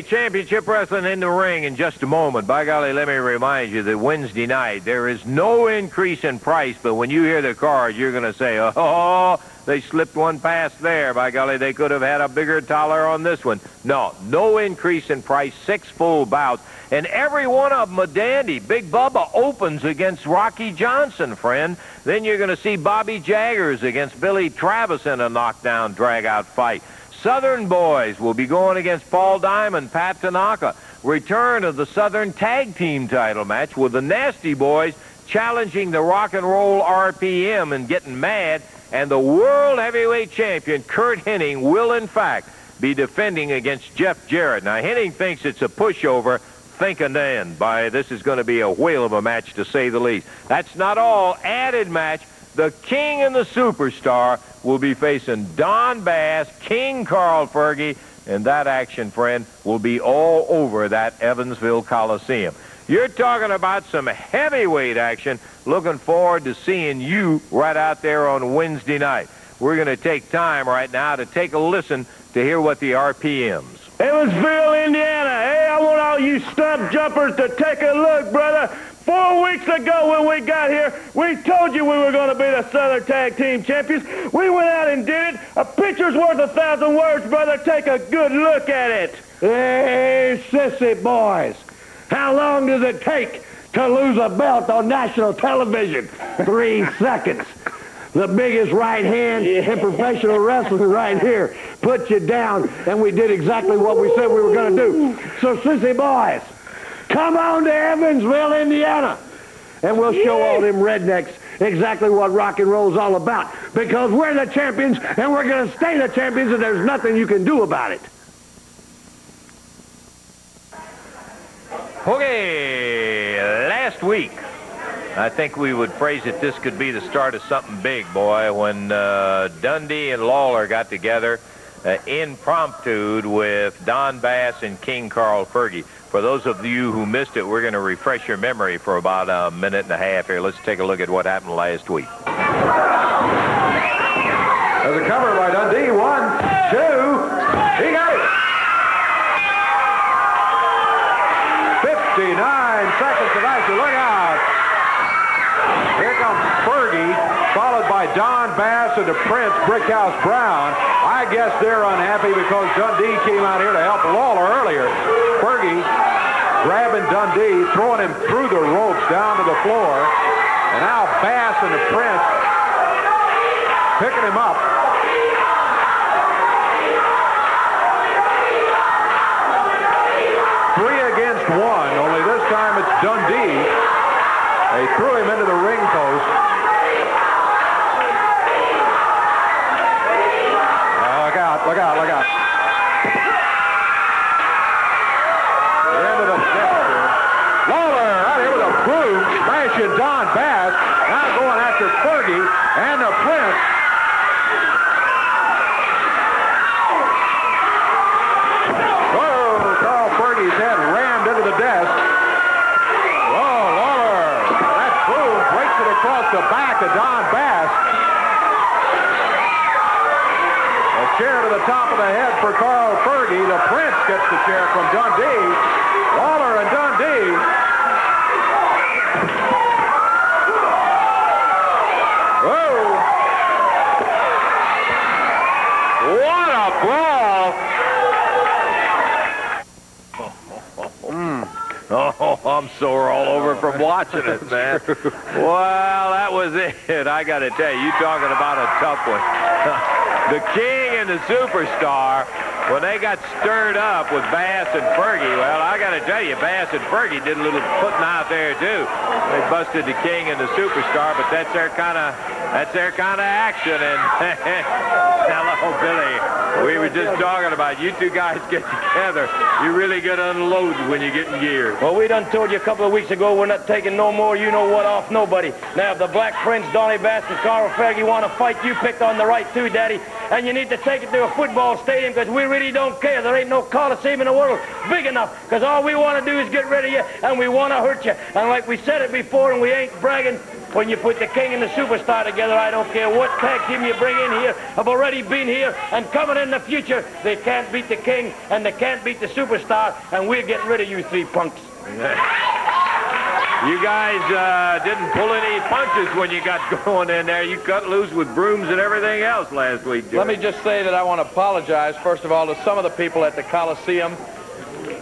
Championship Wrestling in the ring in just a moment. By golly, let me remind you that Wednesday night, there is no increase in price, but when you hear the card, you're going to say, oh, they slipped one past there. By golly, they could have had a bigger dollar on this one. No increase in price, 6 full bouts, and every one of them a dandy. Big Bubba opens against Rocky Johnson, friend. Then you're going to see Bobby Jaggers against Billy Travis in a knockdown drag-out fight. Southern Boys will be going against Paul Diamond, Pat Tanaka. Return of the Southern Tag Team title match with the Nasty Boys challenging the Rock and Roll RPM and getting mad. And the World Heavyweight Champion, Kurt Hennig, will, in fact, be defending against Jeff Jarrett. Now, Hennig thinks it's a pushover. Thinking then, this is going to be a whale of a match, to say the least. That's not all. Added match. The King and the Superstar will be facing Don Bass, King Carl Fergie, and that action, friend, will be all over that Evansville Coliseum. You're talking about some heavyweight action. Looking forward to seeing you right out there on Wednesday night. We're going to take time right now to take a listen to hear what the RPMs. Evansville, Indiana. Hey, I want all you stump jumpers to take a look, brother. 4 weeks ago when we got here, we told you we were going to be the Southern Tag Team Champions. We went out and did it. A picture's worth 1,000 words, brother. Take a good look at it. Hey, sissy boys. How long does it take to lose a belt on national television? 3 seconds. The biggest right hand in professional wrestling right here. Put you down, and we did exactly what we said we were going to do. So, sissy boys, come on to Evansville, Indiana, and we'll show all them rednecks exactly what rock and roll's all about, because we're the champions, and we're going to stay the champions, and there's nothing you can do about it. Okay, last week, I think we would phrase it, this could be the start of something big, boy, when Dundee and Lawler got together impromptu with Don Bass and King Carl Fergie. For those of you who missed it, we're going to refresh your memory for about a minute and a half here. Let's take a look at what happened last week. There's a cover by Dundee. 1, 2. He got it. 59 seconds of action. Look out. Here comes Fergie, followed by Don Bass and the Prince, Brickhouse Brown. I guess they're unhappy because Dundee came out here to help Lawler earlier. Fergie grabbing Dundee, throwing him through the ropes down to the floor. And now Bass and the Prince picking him up. Three against 1, only this time it's Dundee. They threw him into the ring post. Look out, look out, look out. Into the center. Lawler out here with a broom, smashing Don Bass. Now going after Fergie and the Prince. Oh, Carl Fergie's head rammed into the desk. Across the back of Don Bass. A chair to the top of the head for Carl Fergie. The Prince gets the chair from Dundee. Lawler and Dundee. Whoa! What a brawl! Oh, I'm sore all over from watching it, man. Well, that was it. I got to tell you, talking about a tough one. The King and the Superstar, when they got stirred up with Bass and Fergie, well, I got to tell you, Bass and Fergie did a little putting out there, too. They busted the King and the Superstar, but that's their kind of action. And hello, Billy. We were just talking about you two guys get together. You really get unloaded when you get in gear. Well, we done told you a couple of weeks ago we're not taking no more you-know-what off nobody. Now, if the Black Prince, Donnie Bass, and Carl Fergie want to fight, you picked on the right too, Daddy. And you need to take it to a football stadium because we really don't care. There ain't no Coliseum in the world big enough because all we want to do is get rid of you and we want to hurt you. And like we said it before and we ain't bragging, when you put the King and the Superstar together, I don't care what tag team you bring in here, have already been here and coming in the future. They can't beat the King and they can't beat the Superstar, and we're getting rid of you three punks. You guys didn't pull any punches when you got going in there. You cut loose with brooms and everything else last week, Jerry. Let me just say that I want to apologize, first of all, to some of the people at the Coliseum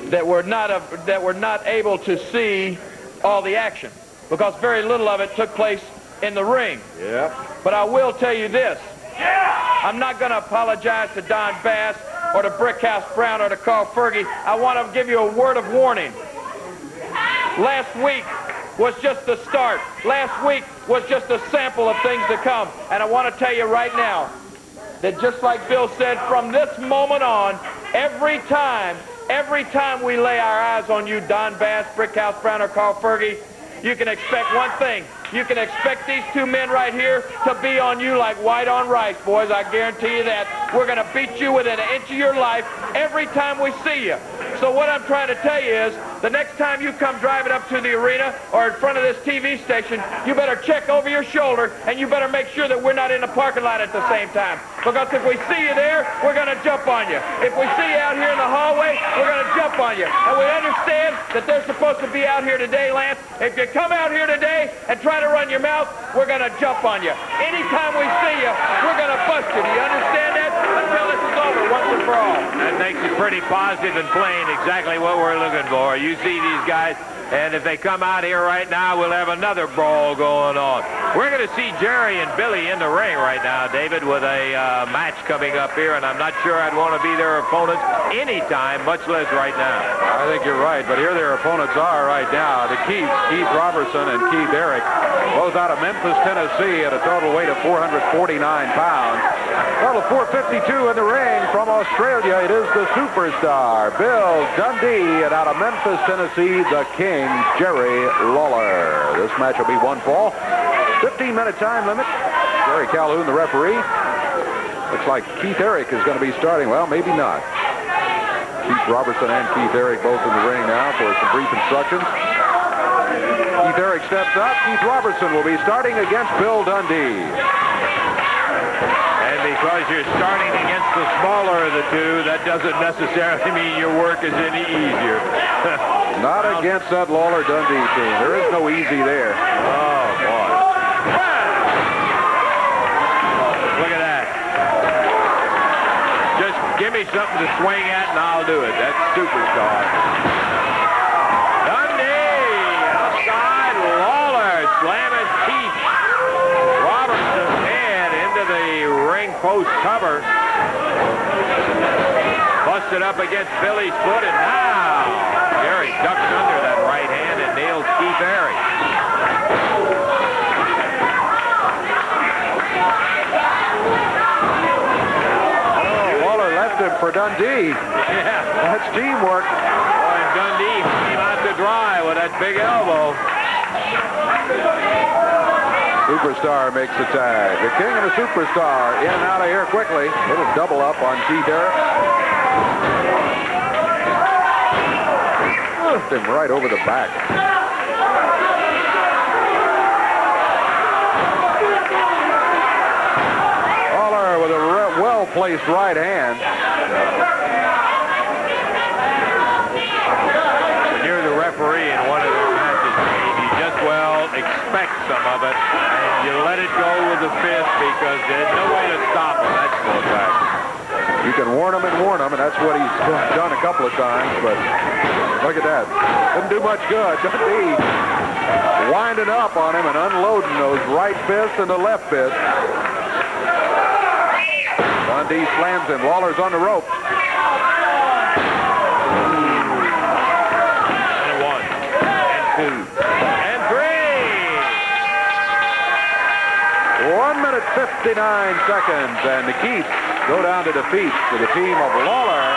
that were not able to see all the action, because very little of it took place in the ring. Yep. But I will tell you this. I'm not going to apologize to Don Bass or to Brickhouse Brown or to Carl Fergie. I want to give you a word of warning. Last week was just the start. Last week was just a sample of things to come. And I want to tell you right now that just like Bill said, from this moment on, every time we lay our eyes on you, Don Bass, Brickhouse Brown, or Carl Fergie, you can expect one thing. You can expect these two men right here to be on you like white on rice, boys. I guarantee you that. We're going to beat you within an inch of your life every time we see you. So what I'm trying to tell you is, the next time you come driving up to the arena or in front of this TV station, you better check over your shoulder, and you better make sure that we're not in the parking lot at the same time. Because if we see you there, we're going to jump on you. If we see you out here in the hallway, we're going to jump on you. And we understand that they're supposed to be out here today, Lance. If you come out here today and try to run your mouth, we're going to jump on you. Anytime we see you, we're going to bust you. Do you understand that? Until this is over, once and for all. That makes it pretty positive and plain, exactly what we're looking for. You see these guys, and if they come out here right now, we'll have another brawl going on. We're going to see Jerry and Billy in the ring right now, David, with a match coming up here, and I'm not sure I'd want to be their opponents anytime, much less right now. I think you're right, but here their opponents are right now. The Keith Robertson and Keith Eric, both out of Memphis, Tennessee, at a total weight of 449 pounds. Total 452 in the ring from Australia. It is the Superstar, Bill Dundee, and out of Memphis, Tennessee, the King, Jerry Lawler. This match will be one fall. 15-minute time limit. Jerry Calhoun, the referee. Looks like Keith Eric is going to be starting. Well, maybe not. Keith Robertson and Keith Eric both in the ring now for some brief instructions. Keith Eric steps up. Keith Robertson will be starting against Bill Dundee. And because you're starting against the smaller of the two, that doesn't necessarily mean your work is any easier. Not against that Lawler Dundee team. There is no easy there. Oh, boy. Look at that. Just give me something to swing at and I'll do it. That's Superstar. Dundee outside. Lawler slamming Keith Robertson's head into the ring post cover. Busted up against Billy's foot, and now Jerry ducks under that right hand and nails Keith Eric. Oh, Lawler left him for Dundee. Yeah. That's teamwork. Oh, and Dundee came out to dry with that big elbow. Superstar makes the tag. The King and the Superstar in and out of here quickly. Little double up on Keith Eric. Lift him right over the back. Lawler with a well-placed right hand. When you're the referee in one of those matches, you just well expect some of it, and you let it go with the fist because there's no way to stop them. That's for a fact. You can warn him, and that's what he's done a couple of times, but look at that. Didn't do much good. Dundee winding up on him and unloading those right fists and the left fist. Dundee slams him. Lawler's on the rope. And 1, and 2, and 3. 1 minute, 59 seconds, and the Keiths go down to defeat for the team of Lawler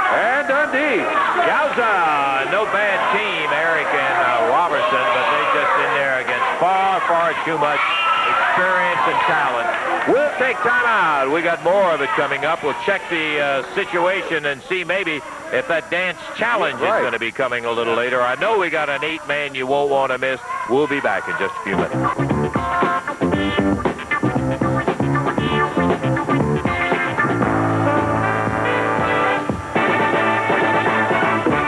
and Dundee. Yowza! No bad team, Eric and Robertson, but they're just in there against far, far too much experience and talent. We'll take time out. We got more of it coming up. We'll check the situation and see maybe if that dance challenge is going to be coming a little later. I know we got an 8-man you won't want to miss. We'll be back in just a few minutes.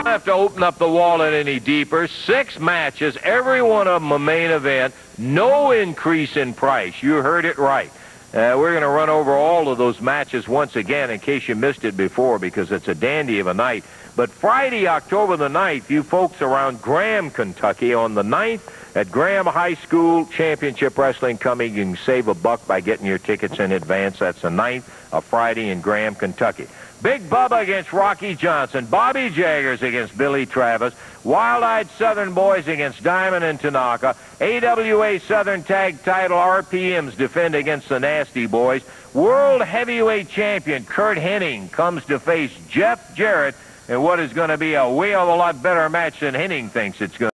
Have to open up the wallet any deeper. 6 matches, every one of them a main event. No increase in price. You heard it right. We're going to run over all of those matches once again in case you missed it before, because it's a dandy of a night. But Friday, October the 9th, you folks around Graham, Kentucky, on the 9th at Graham High School Championship Wrestling coming. You can save $1 by getting your tickets in advance. That's the 9th, a Friday in Graham, Kentucky. Big Bubba against Rocky Johnson. Bobby Jaggers against Billy Travis. Wild-Eyed Southern Boys against Diamond and Tanaka. AWA Southern Tag Title RPMs defend against the Nasty Boys. World Heavyweight Champion Kurt Hennig comes to face Jeff Jarrett in what is going to be a whale of a lot better match than Hennig thinks it's going to be.